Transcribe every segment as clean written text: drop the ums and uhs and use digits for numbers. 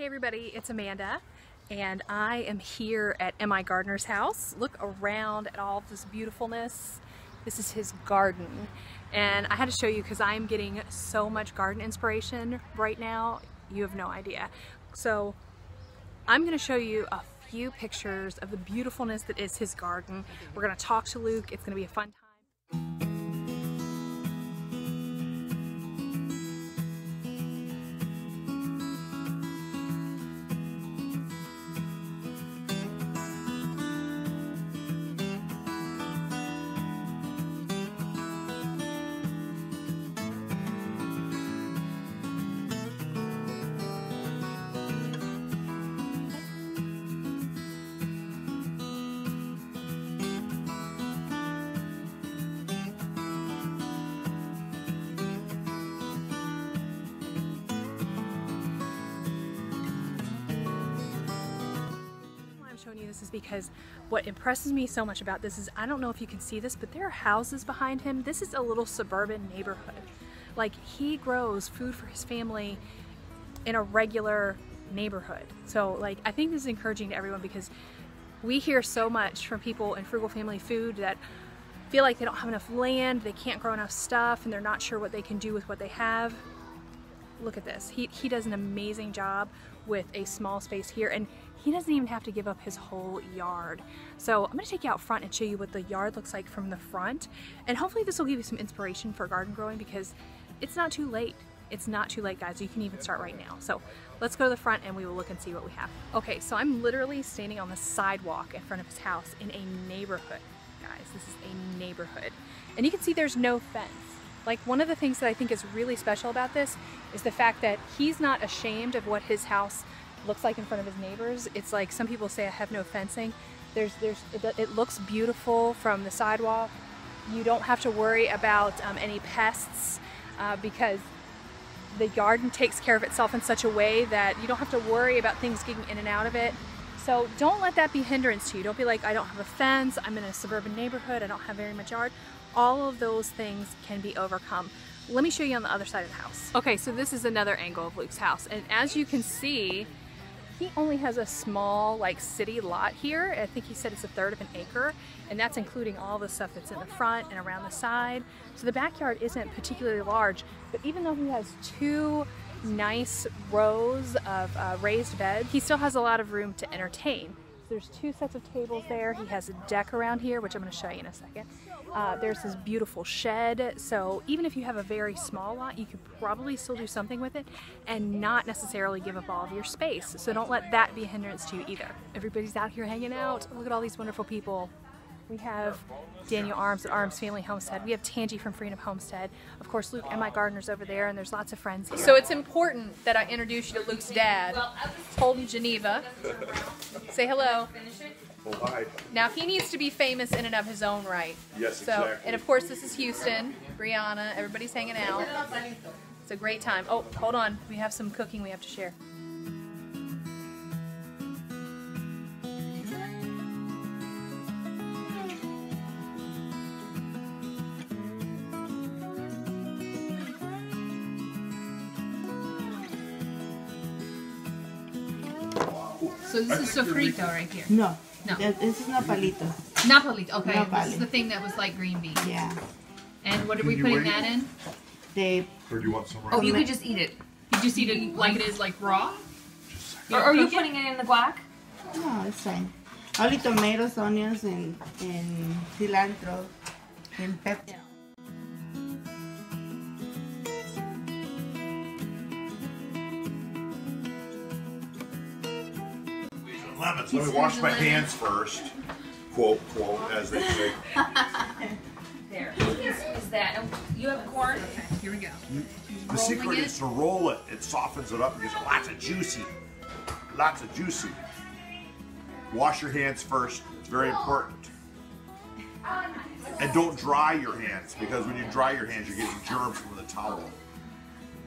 Hey everybody, it's Amanda and I am here at M.I. Gardner's house. Look around at all of this beautifulness. This is his garden and I had to show you because I'm getting so much garden inspiration right now. You have no idea. So I'm going to show you a few pictures of the beautifulness that is his garden. We're going to talk to Luke. It's going to be a fun time. Showing you this is because what impresses me so much about this is, I don't know if you can see this, but there are houses behind him. This is a little suburban neighborhood. Like, he grows food for his family in a regular neighborhood. So like, I think this is encouraging to everyone because we hear so much from people in frugal family food that feel like they don't have enough land, they can't grow enough stuff, and they're not sure what they can do with what they have. Look at this. He does an amazing job with a small space here, and he doesn't even have to give up his whole yard. So I'm going to take you out front and show you what the yard looks like from the front, and hopefully this will give you some inspiration for garden growing because it's not too late. It's not too late, guys. You can even start right now. So let's go to the front and we will look and see what we have. Okay, so I'm literally standing on the sidewalk in front of his house in a neighborhood. Guys, this is a neighborhood. And you can see there's no fence. Like, one of the things that I think is really special about this is the fact that he's not ashamed of what his house looks like in front of his neighbors. It's like some people say I have no fencing. It looks beautiful from the sidewalk. You don't have to worry about any pests because the garden takes care of itself in such a way that you don't have to worry about things getting in and out of it. So don't let that be a hindrance to you. Don't be like, I don't have a fence, I'm in a suburban neighborhood, I don't have very much yard. All of those things can be overcome. Let me show you on the other side of the house. Okay, so this is another angle of Luke's house, and as you can see, he only has a small like city lot here. I think he said it's 1/3 of an acre, and that's including all the stuff that's in the front and around the side. So the backyard isn't particularly large, but even though he has 2 nice rows of raised beds, he still has a lot of room to entertain. There's 2 sets of tables there. He has a deck around here, which I'm going to show you in a second. There's this beautiful shed. So even if you have a very small lot, you could probably still do something with it and not necessarily give up all of your space. So don't let that be a hindrance to you either. Everybody's out here hanging out. Look at all these wonderful people. We have Daniel Arms at Arms Family Homestead. We have Tangi from Freedom Homestead. Of course, Luke and my gardener's over there, and there's lots of friends here. So it's important that I introduce you to Luke's dad, Holden Geneva. Say hello. Oh, hi. Now, he needs to be famous in and of his own right. Yes, so, exactly. And of course, this is Houston, Brianna, everybody's hanging out. It's a great time. Oh, hold on. We have some cooking we have to share. So this is sofrito right here? No. No. This is nopalito. Nopalito, okay. Nopali. This is the thing that was like green beans. Yeah. And what are we putting that in? Or do you want some right Oh, you now? could just eat it. You just eat it like it is, like raw? Or are you putting it in the guac? No, it's fine. Only tomatoes, onions, and cilantro, and pepper. Lemons. Let me wash my hands first. Quote, quote, as they say. There. Is that? You have corn? Okay, here we go. The secret is to roll it. It softens it up and gives it lots of juicy. Lots of juicy. Wash your hands first. It's very important. And don't dry your hands, because when you dry your hands, you're getting germs from the towel.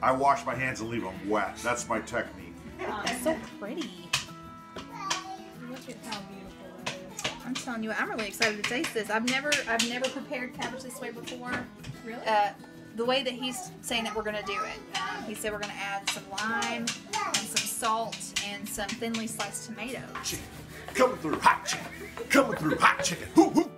I wash my hands and leave them wet. That's my technique. It's so pretty. Look at how beautiful it is. I'm telling you, I'm really excited to taste this. I've never prepared cabbage this way before. Really? the way that he's saying that we're going to do it. He said we're going to add some lime and some salt and some thinly sliced tomatoes. Chicken. Coming through hot chicken. Coming through hot chicken. Hoo, hoo.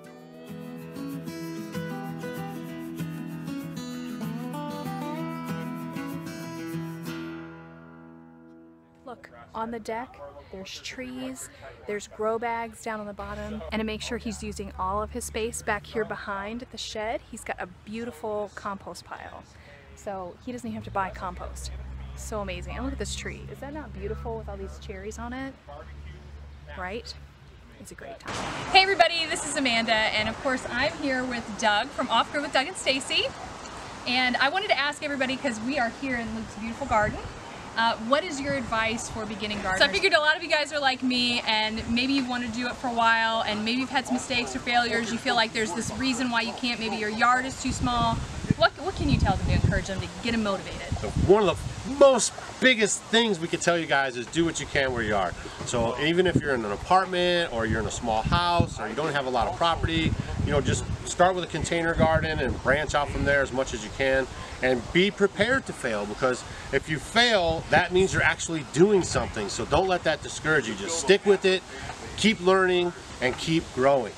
Look, on the deck, there's trees, there's grow bags down on the bottom, and to make sure he's using all of his space back here behind the shed, he's got a beautiful compost pile. So he doesn't even have to buy compost. So amazing. And look at this tree. Is that not beautiful with all these cherries on it? Right? It's a great time. Hey everybody, this is Amanda, and of course I'm here with Doug from Off Grid with Doug and Stacy. And I wanted to ask everybody, because we are here in Luke's beautiful garden, what is your advice for beginning gardeners? So I figured a lot of you guys are like me, and maybe you want to do it for a while, and maybe you've had some mistakes or failures. You feel like there's this reason why you can't. Maybe your yard is too small. What can you tell them to encourage them to get them motivated? One of the most biggest things we could tell you guys is do what you can where you are. So even if you're in an apartment or you're in a small house or you don't have a lot of property, you know, just start with a container garden and branch out from there as much as you can, and be prepared to fail, because if you fail, that means you're actually doing something. So don't let that discourage you. Just stick with it, keep learning, and keep growing.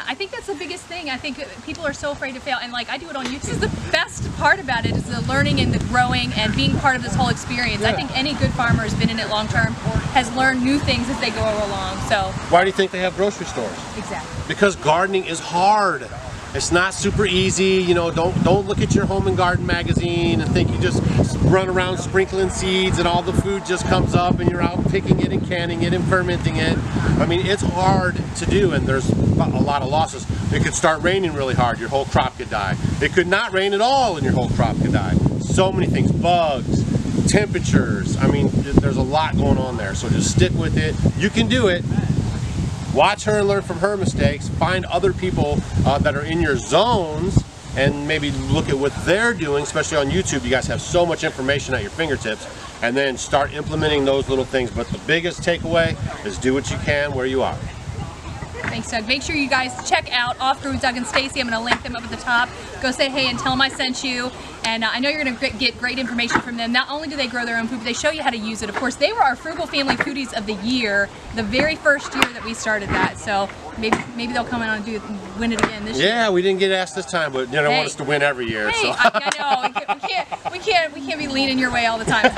I think that's the biggest thing. I think people are so afraid to fail, and like I do it on YouTube. This is the best part about it, is the learning and the growing and being part of this whole experience. Yeah. I think any good farmer has been in it long term, has learned new things as they go along. So why do you think they have grocery stores? Exactly. Because gardening is hard. It's not super easy, you know. Don't look at your home and garden magazine and think you just run around sprinkling seeds and all the food just comes up and you're out picking it and canning it and fermenting it. I mean, it's hard to do, and there's a lot of losses. It could start raining really hard, your whole crop could die. It could not rain at all and your whole crop could die. So many things, bugs, temperatures. I mean, there's a lot going on there. So just stick with it. You can do it. Watch her and learn from her mistakes. Find other people that are in your zones and maybe look at what they're doing, especially on YouTube. You guys have so much information at your fingertips, and then start implementing those little things. But the biggest takeaway is do what you can where you are. Thanks, Doug. Make sure you guys check out Off Grid with Doug and Stacy. I'm going to link them up at the top. Go say hey and tell them I sent you. And I know you're going to get great information from them. Not only do they grow their own food, but they show you how to use it. Of course, they were our Frugal Family Foodies of the year, the very first year that we started that. So maybe they'll come in and win it again this year. Yeah, we didn't get asked this time, but you don't want us to win every year. Hey, so. I know. We can't be leaning your way all the time.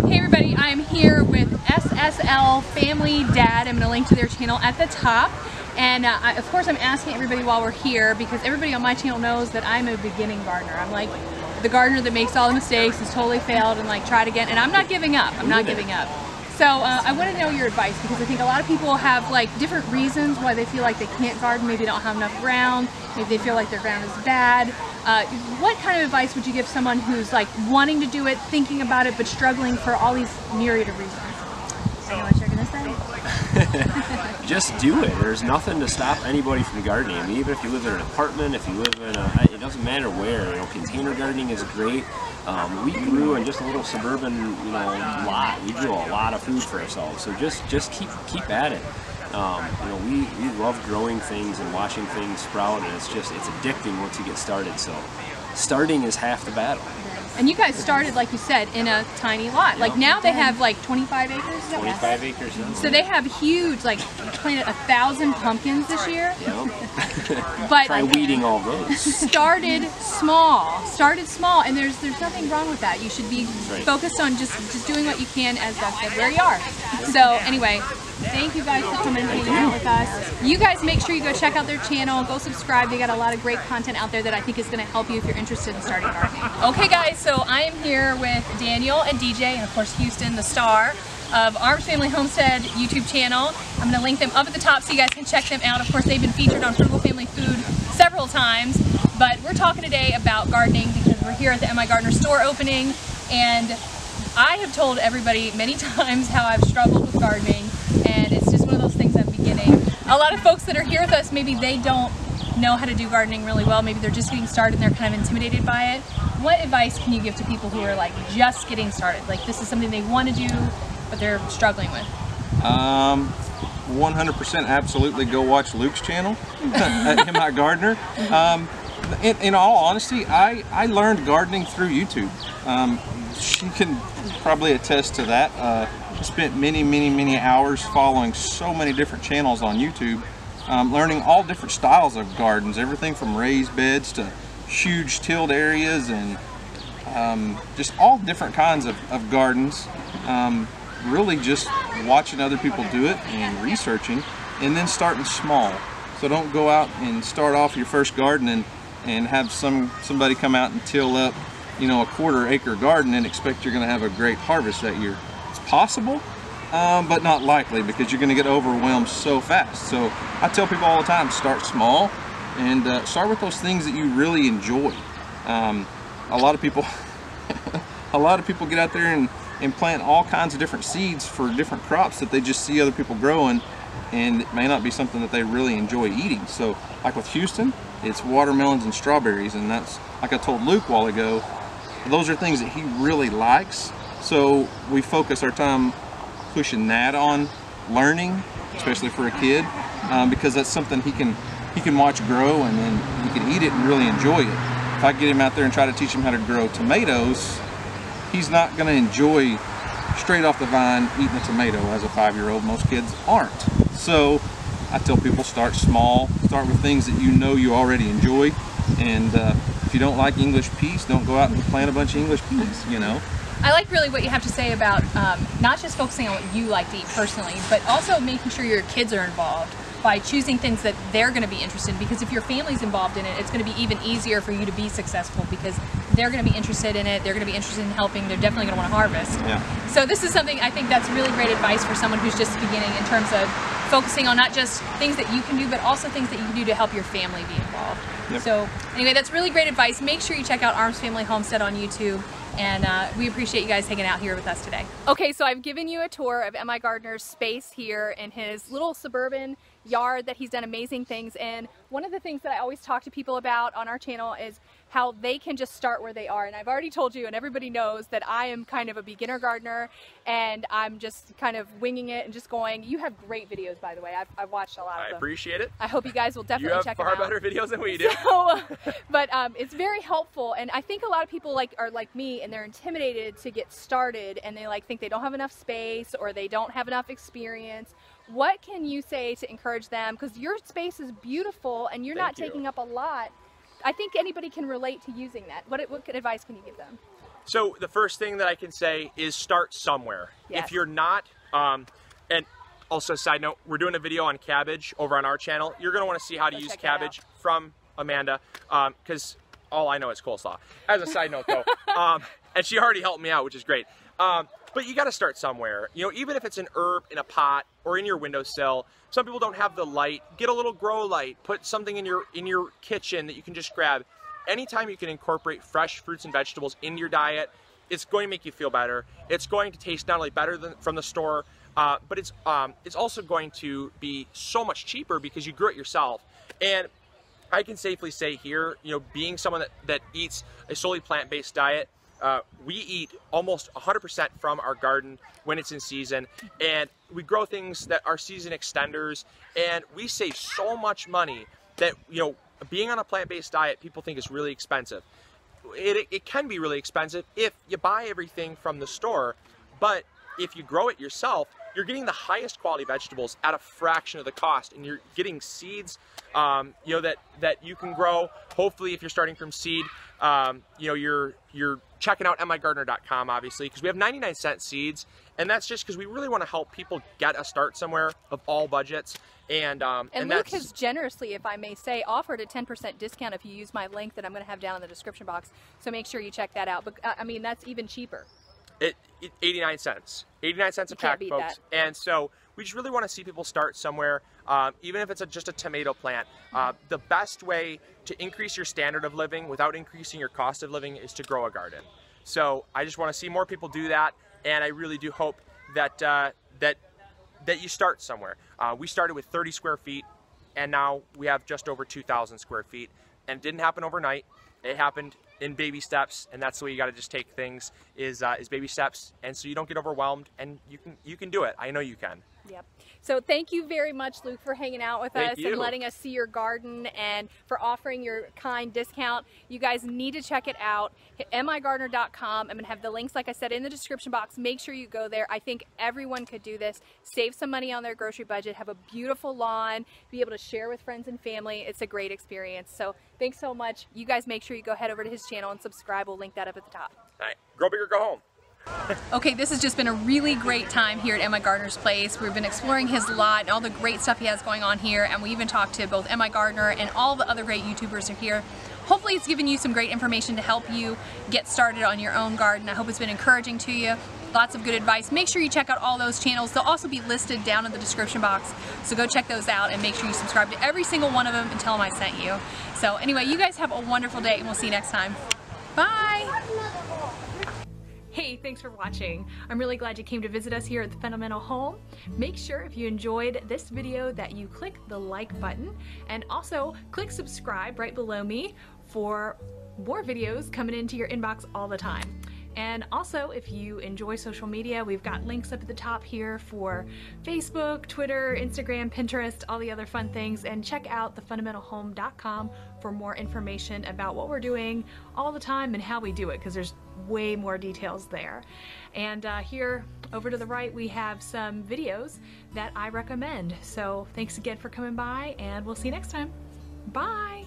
Hey everybody, I'm here with SSL Family Dad. I'm going to link to their channel at the top. And of course I'm asking everybody while we're here, because everybody on my channel knows that I'm a beginning gardener. I'm like the gardener that makes all the mistakes, has totally failed, and like tried again, and I'm not giving up. I'm not giving up. So I want to know your advice, because I think a lot of people have like different reasons why they feel like they can't garden. Maybe they don't have enough ground, maybe they feel like their ground is bad. What kind of advice would you give someone who's like wanting to do it, thinking about it, but struggling for all these myriad of reasons? I know what you're going to say. Just do it. There's nothing to stop anybody from gardening. I mean, even if you live in an apartment, if you live in it doesn't matter where. You know, container gardening is great. We grew in just a little suburban, lot. We grew a lot of food for ourselves. So just keep at it. We love growing things and watching things sprout, and it's addicting once you get started. So starting is half the battle. And you guys started, like you said, in a tiny lot. Like now they have like 25 acres? 25 acres. Yeah. So they have huge, like planted 1,000 pumpkins this year. Yeah. But try weeding all those. Started small, and there's nothing wrong with that. You should be focused on just doing what you can, as Doug said, where you are. So anyway, thank you guys for coming and hanging out with us. You guys make sure you go check out their channel, go subscribe. They got a lot of great content out there that I think is going to help you if you're interested in starting gardening. Okay guys, so I am here with Daniel and DJ, and of course Houston, the star of Arms Family Homestead YouTube channel. I'm going to link them up at the top so you guys can check them out. Of course, they've been featured on Frugal Family Food several times, but we're talking today about gardening because we're here at the MI Gardener store opening, and I have told everybody many times how I've struggled with gardening, and it's just one of those things I'm beginning. A lot of folks that are here with us, maybe they don't know how to do gardening really well. Maybe they're just getting started and they're kind of intimidated by it. What advice can you give to people who are like just getting started? Like this is something they want to do, but they're struggling with. 100% absolutely go watch Luke's channel at MI Gardener. in all honesty, I learned gardening through YouTube. She can probably attest to that. I spent many hours following so many different channels on YouTube, learning all different styles of gardens, everything from raised beds to huge tilled areas, and just all different kinds of gardens. Really just watching other people do it and researching, and then starting small. So don't go out and start off your first garden and have somebody come out and till up, you know, a 1/4 acre garden and expect you're going to have a great harvest that year. It's possible, but not likely, because you're going to get overwhelmed so fast. So I tell people all the time, start small and start with those things that you really enjoy. A lot of people get out there and plant all kinds of different seeds for different crops that they just see other people growing, and it may not be something that they really enjoy eating. So like with Houston, it's watermelons and strawberries, and that's, like I told Luke a while ago, those are things that he really likes. So we focus our time pushing that on learning, especially for a kid, because that's something he can watch grow, and then he can eat it and really enjoy it. If I get him out there and try to teach him how to grow tomatoes, he's not going to enjoy straight off the vine eating a tomato as a 5-year-old. Most kids aren't. So I tell people, start small, start with things that you know you already enjoy, and if you don't like English peas, don't go out and plant a bunch of English peas, you know. I like really what you have to say about not just focusing on what you like to eat personally, but also making sure your kids are involved by choosing things that they're going to be interested in, because if your family's involved in it, it's going to be even easier for you to be successful, because they're going to be interested in it, they're going to be interested in helping, they're definitely going to want to harvest. Yeah. So this is something I think that's really great advice for someone who's just beginning, in terms of focusing on not just things that you can do, but also things that you can do to help your family be involved. Yep. So anyway, that's really great advice. Make sure you check out Arms Family Homestead on YouTube. And we appreciate you guys hanging out here with us today. Okay, so I've given you a tour of M.I. Gardner's space here in his little suburban yard that he's done amazing things. And one of the things that I always talk to people about on our channel is how they can just start where they are. And I've already told you, and everybody knows, that I am kind of a beginner gardener, and I'm just kind of winging it and just going. You have great videos, by the way. I've watched a lot of them. I appreciate it. I hope you guys will definitely check them out. You have far better videos than we do. So, but it's very helpful, and I think a lot of people are like me, and they're intimidated to get started, and they think they don't have enough space, or they don't have enough experience. What can you say to encourage them? Because your space is beautiful, and you're not taking up a lot. I think anybody can relate to using that. What advice can you give them? So the first thing that I can say is start somewhere. Yes. If you're not, and also side note, we're doing a video on cabbage over on our channel. You're going to want to see how to use cabbage from Amanda, because all I know is coleslaw. As a side note though, and she already helped me out, which is great. But you got to start somewhere. You know, even if it's an herb in a pot or in your windowsill. Some people don't have the light. Get a little grow light. Put something in your kitchen that you can just grab. Anytime you can incorporate fresh fruits and vegetables into your diet, it's going to make you feel better. It's going to taste not only better than from the store, but it's also going to be so much cheaper because you grew it yourself. And I can safely say here, you know, being someone that eats a solely plant-based diet, we eat almost 100% from our garden when it's in season, and we grow things that are season extenders, and we save so much money that, you know, being on a plant-based diet, people think is really expensive. It can be really expensive if you buy everything from the store, but if you grow it yourself, you're getting the highest quality vegetables at a fraction of the cost, and you're getting seeds, you know, that you can grow. Hopefully, if you're starting from seed, you know, you're checking out migardener.com, obviously, because we have 99-cent seeds, and that's just because we really want to help people get a start somewhere of all budgets. And Luke has generously, if I may say, offered a 10% discount if you use my link that I'm going to have down in the description box. So make sure you check that out. But I mean, that's even cheaper. 89 cents. 89 cents a pack, folks. And so we just really want to see people start somewhere, even if it's just a tomato plant. The best way to increase your standard of living without increasing your cost of living is to grow a garden. So I just want to see more people do that, and I really do hope that that you start somewhere. We started with 30 square feet, and now we have just over 2,000 square feet. And it didn't happen overnight. It happened in baby steps, and that's the way you got to just take things is baby steps, and so you don't get overwhelmed, and you can do it. I know you can. Yep. So thank you very much, Luke, for hanging out with us and letting us see your garden and for offering your kind discount. You guys need to check it out. Hit migardener.com. I'm going to have the links, like I said, in the description box. Make sure you go there. I think everyone could do this. Save some money on their grocery budget, have a beautiful lawn, be able to share with friends and family. It's a great experience. So thanks so much. You guys make sure you go head over to his channel and subscribe. We'll link that up at the top. All right. Grow big or go home. Okay, this has just been a really great time here at M.I. Gardner's place. We've been exploring his lot and all the great stuff he has going on here, and we even talked to both M.I. Gardner and all the other great YouTubers are here. Hopefully it's given you some great information to help you get started on your own garden. I hope it's been encouraging to you. Lots of good advice. Make sure you check out all those channels. They'll also be listed down in the description box, so go check those out and make sure you subscribe to every single one of them and tell them I sent you. So anyway, you guys have a wonderful day and we'll see you next time. Bye! Hey, thanks for watching. I'm really glad you came to visit us here at the Fundamental Home. Make sure if you enjoyed this video that you click the like button and also click subscribe right below me for more videos coming into your inbox all the time. And also, if you enjoy social media, we've got links up at the top here for Facebook, Twitter, Instagram, Pinterest, all the other fun things. And check out thefundamentalhome.com for more information about what we're doing all the time and how we do it, because there's way more details there. And here over to the right, we have some videos that I recommend. So thanks again for coming by, and we'll see you next time. Bye!